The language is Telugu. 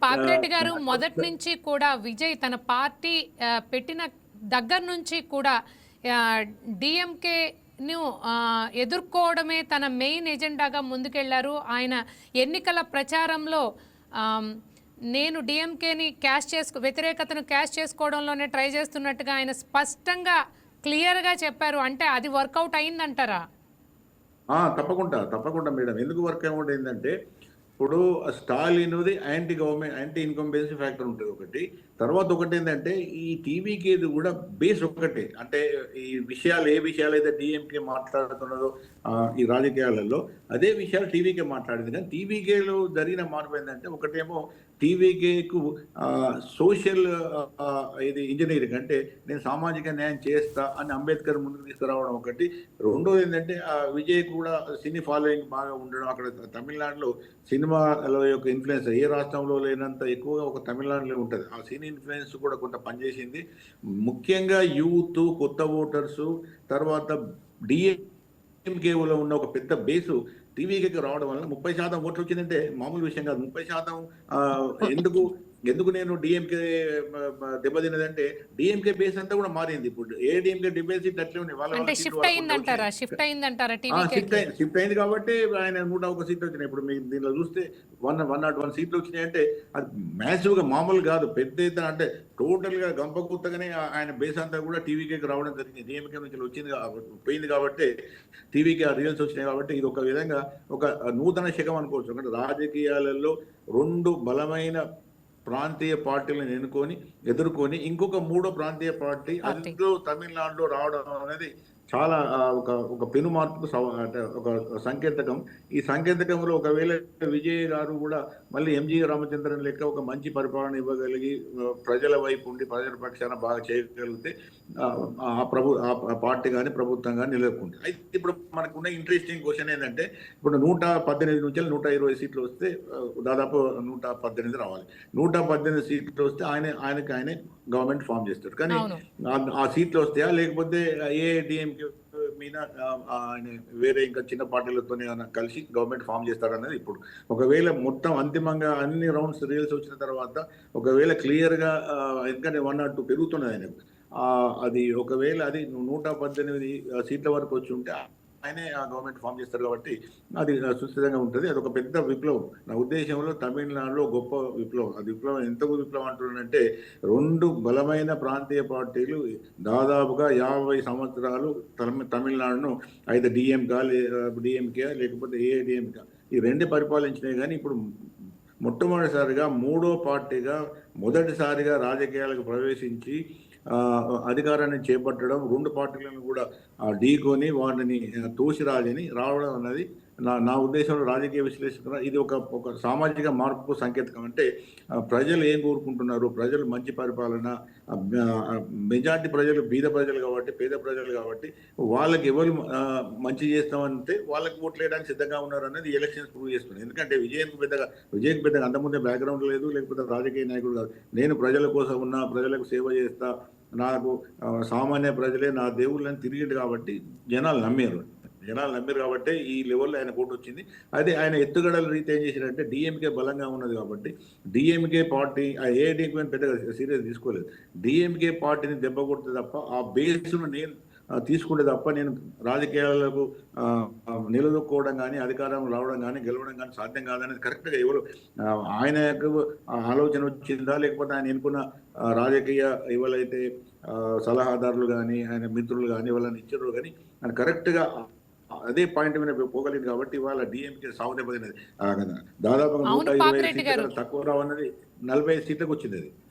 పాపిరెడ్డి గారు మొదటి నుంచి కూడా విజయ్ తన పార్టీ పెట్టిన దగ్గర నుంచి కూడా డిఎంకేను ఎదుర్కోవడమే తన మెయిన్ ఎజెండాగా ముందుకెళ్లారు. ఆయన ఎన్నికల ప్రచారంలో నేను డిఎంకేని వ్యతిరేకతను క్యాష్ చేసుకోవడంలోనే ట్రై చేస్తున్నట్టుగా ఆయన స్పష్టంగా క్లియర్గా చెప్పారు. అంటే అది వర్కౌట్ అయిందంటారా? తప్పకుండా తప్పకుండా మేడం. ఎందుకు వర్కౌట్ అయిందంటే ఇప్పుడు స్టాలిన్‌ది anti government, anti incumbency factor ఉంటది ఒకటి. తర్వాత ఒకటేందంటే ఈ టీవీకేది కూడా బేస్ ఒకటే. అంటే ఈ విషయాలు ఏ విషయాలైతే డీఎంకే మాట్లాడుతున్నదో ఈ రాజకీయాలలో అదే విషయాలు టీవీకే మాట్లాడింది. కానీ టీవీకేలో జరిగిన మార్పు ఏందంటే ఒకటేమో టీవీకేకు సోషల్ ఇది ఇంజినీరింగ్ అంటే నేను సామాజిక న్యాయం చేస్తా అని అంబేద్కర్ ముందుకు తీసుకురావడం ఒకటి. రెండోది ఏంటంటే విజయ్ కూడా సినీ ఫాలోయింగ్ బాగా ఉండడం. అక్కడ తమిళనాడులో సినిమాల యొక్క ఇన్ఫ్లుయెన్స్ ఏ రాష్ట్రంలో లేనంత ఎక్కువగా ఒక తమిళనాడులో ఉంటుంది. ఆ సినీ ఇన్ఫ్లుయెన్స్ కూడా కొంత పనిచేసింది. ముఖ్యంగా యూత్, కొత్త ఓటర్సు, తర్వాత డిఎంకేలో ఉన్న ఒక పెద్ద బేసు టీవీకి రావడం వల్ల 30% ఓట్లు వచ్చిందంటే మామూలు విషయం కాదు. 30% ఎందుకు నేను డిఎంకే దెబ్బతిన్నదంటే డిఎంకే బేస్ అంతా కూడా మారింది. ఇప్పుడు ఏడీఎంకే డిబేట్ అట్లే ఉన్నాయి. షిఫ్ట్ అయింది కాబట్టి ఆయన 101 సీట్లు వచ్చినాయి. ఇప్పుడు మీకు దీనిలో చూస్తే 101 సీట్లు వచ్చినాయంటే అది మ్యాసివ్ గా మామూలు కాదు, పెద్ద ఎత్తున. అంటే టోటల్ గా గంపగుత్తగానే ఆయన బేస్ అంతా కూడా టీవీకి రావడం జరిగింది. డిఎంకే నుంచి వచ్చింది పోయింది కాబట్టి టీవీకి ఆ రిజల్ట్స్ వచ్చినాయి కాబట్టి ఇది ఒక విధంగా ఒక నూతన శకం అనుకోవచ్చు. అంటే రాజకీయాలలో 2 బలమైన ప్రాంతీయ పార్టీలను ఎదుర్కొని ఇంకొక 3వ ప్రాంతీయ పార్టీ అందులో తమిళనాడులో రావడం అనేది చాలా ఒక పెను మార్పుకు అంటే ఒక సంకేతకం. ఈ సంకేతకంలో ఒకవేళ విజయ్ గారు కూడా మళ్ళీ ఎంజీ రామచంద్రన్ లెక్క ఒక మంచి పరిపాలన ఇవ్వగలిగి ప్రజల వైపు ఉండి ప్రజల పక్షాన బాగా చేయగలిగితే ఆ పార్టీ కానీ ప్రభుత్వం కానీ నిలబడుకుంటుంది. అయితే ఇప్పుడు మనకున్న ఇంట్రెస్టింగ్ క్వశ్చన్ ఏంటంటే ఇప్పుడు 118 నుంచి 120 సీట్లు వస్తే దాదాపు 118 రావాలి. 118 సీట్లు వస్తే ఆయనే గవర్నమెంట్ ఫామ్ చేస్తాడు. కానీ ఆ సీట్లు వస్తాయా లేకపోతే ఏఐడిఎంకే మీద ఆయన వేరే ఇంకా చిన్న పార్టీలతో కలిసి గవర్నమెంట్ ఫామ్ చేస్తారనేది ఇప్పుడు. ఒకవేళ మొత్తం అంతిమంగా అన్ని రౌండ్స్ రిజల్ట్స్ వచ్చిన తర్వాత ఒకవేళ క్లియర్ గా ఎందుకంటే 1 or 2 పెరుగుతున్నది ఆయనకు, అది ఒకవేళ అది 118 సీట్ల వరకు వచ్చి ఉంటే ఆయనే ఆ గవర్నమెంట్ ఫామ్ చేస్తారు కాబట్టి అది సుస్థిరంగా ఉంటుంది. అది ఒక పెద్ద విప్లవం. నా ఉద్దేశంలో తమిళనాడులో గొప్ప విప్లవం. అది విప్లవం ఎంత విప్లవం అంటున్నానంటే 2 బలమైన ప్రాంతీయ పార్టీలు దాదాపుగా 50 సంవత్సరాలు తమిళనాడును అయితే డిఎంకే లేకపోతే ఏఐడిఎంకే ఈ 2 పరిపాలించినాయి. కానీ ఇప్పుడు మొట్టమొదటిసారిగా 3వ పార్టీగా మొదటిసారిగా రాజకీయాలకు ప్రవేశించి అధికారాన్ని చేపట్టడం, 2 పార్టీలను కూడా ఢీకొని వాటిని తోసిరాజని రావడం అన్నది నా ఉద్దేశంలో రాజకీయ విశ్లేషణ ఇది ఒక సామాజిక మార్పుకు సంకేతం. అంటే ప్రజలు ఏం కోరుకుంటున్నారు, ప్రజలు మంచి పరిపాలన, మెజార్టీ ప్రజలు బీద ప్రజలు కాబట్టి పేద ప్రజలు కాబట్టి వాళ్ళకి ఎవరు మంచి చేస్తామంటే వాళ్ళకి ఓట్లు వేయడానికి సిద్ధంగా ఉన్నారు అనేది ఎలక్షన్స్ ప్రూవ్ చేస్తున్నాయి. ఎందుకంటే విజయ్కి పెద్దగా అంతకుముందే బ్యాక్గ్రౌండ్ లేదు, లేకపోతే రాజకీయ నాయకుడు కాదు. నేను ప్రజల కోసం ఉన్నా, ప్రజలకు సేవ చేస్తా, నాకు సామాన్య ప్రజలే నా దేవుళ్ళని తిరిగిండు కాబట్టి జనాలు నమ్మారు కాబట్టి ఈ లెవెల్లో ఆయన ఓటు వచ్చింది. అదే ఆయన ఎత్తుగడల రీతి ఏం చేశారంటే డిఎంకే బలంగా ఉన్నది కాబట్టి డిఎంకే పార్టీ ఏఐడిఎంకే పెద్దగా సీరియస్ తీసుకోలేదు. డిఎంకే పార్టీని దెబ్బ కొడితే తప్ప ఆ బేస్ను నేను తీసుకుంటే తప్ప నేను రాజకీయాలకు నిలదొక్కోవడం కానీ అధికారం రావడం కానీ గెలవడం కానీ సాధ్యం కాదనేది కరెక్ట్గా ఎవరు ఆయనకు ఆలోచన వచ్చిందా లేకపోతే ఆయన ఎన్నుకున్న రాజకీయ ఎవరైతే సలహాదారులు కానీ ఆయన మిత్రులు కానీ వాళ్ళని ఇచ్చారు కానీ ఆయన కరెక్ట్గా అదే పాయింట్ మీద పోగలిగింది కాబట్టి ఇవాళ డిఎంకే సాగు దెబ్బతిన్నది. దాదాపుగా 120 సీట్ల తక్కువ రావన్నది 40 సీట్లకు వచ్చింది అది.